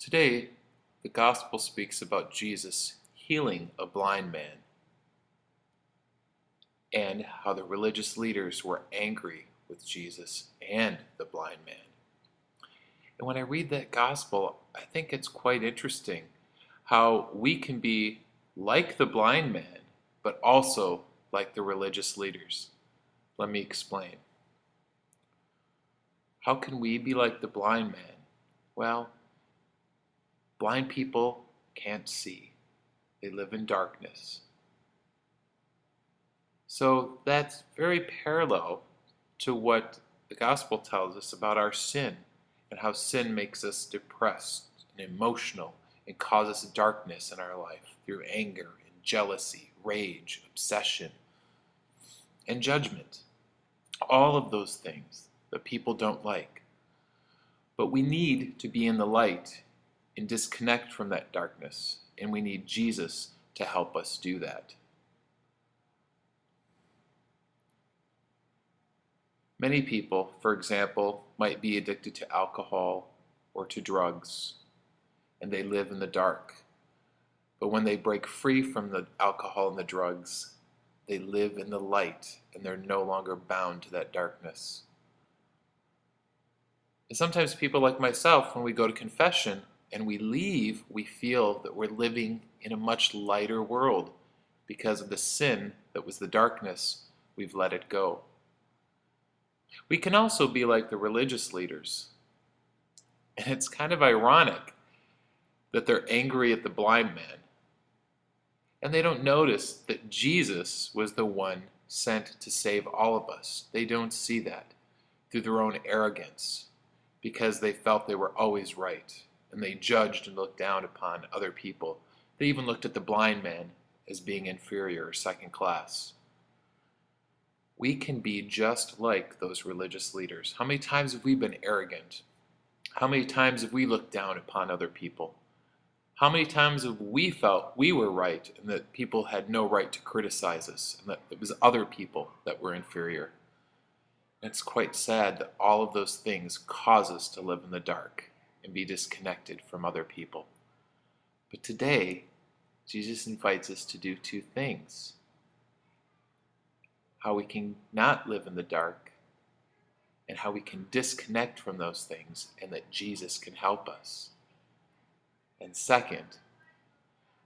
Today, the gospel speaks about Jesus healing a blind man and how the religious leaders were angry with Jesus and the blind man. And when I read that gospel, I think it's quite interesting how we can be like the blind man, but also like the religious leaders. Let me explain. How can we be like the blind man? Well, blind people can't see. They live in darkness. So that's very parallel to what the gospel tells us about our sin and how sin makes us depressed and emotional and causes darkness in our life through anger and jealousy, rage, obsession, and judgment. All of those things that people don't like. But we need to be in the light and disconnect from that darkness, and we need Jesus to help us do that. Many people, for example, might be addicted to alcohol or to drugs, and they live in the dark. But when they break free from the alcohol and the drugs, they live in the light, and they're no longer bound to that darkness. And sometimes people like myself, when we go to confession and we leave, we feel that we're living in a much lighter world because of the sin that was the darkness. We've let it go. We can also be like the religious leaders. And it's kind of ironic that they're angry at the blind man. And they don't notice that Jesus was the one sent to save all of us. They don't see that through their own arrogance because they felt they were always right. And they judged and looked down upon other people. They even looked at the blind man as being inferior or second class. We can be just like those religious leaders. How many times have we been arrogant? How many times have we looked down upon other people? How many times have we felt we were right and that people had no right to criticize us and that it was other people that were inferior? And it's quite sad that all of those things cause us to live in the dark and be disconnected from other people. But today, Jesus invites us to do two things. How we can not live in the dark, and how we can disconnect from those things, and that Jesus can help us. And second,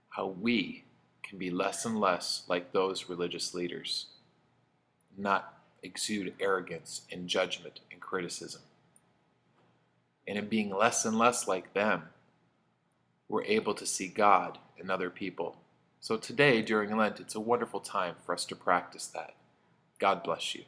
how we can be less and less like those religious leaders, not exude arrogance and judgment and criticism. And in being less and less like them, we're able to see God in other people. So today, during Lent, it's a wonderful time for us to practice that. God bless you.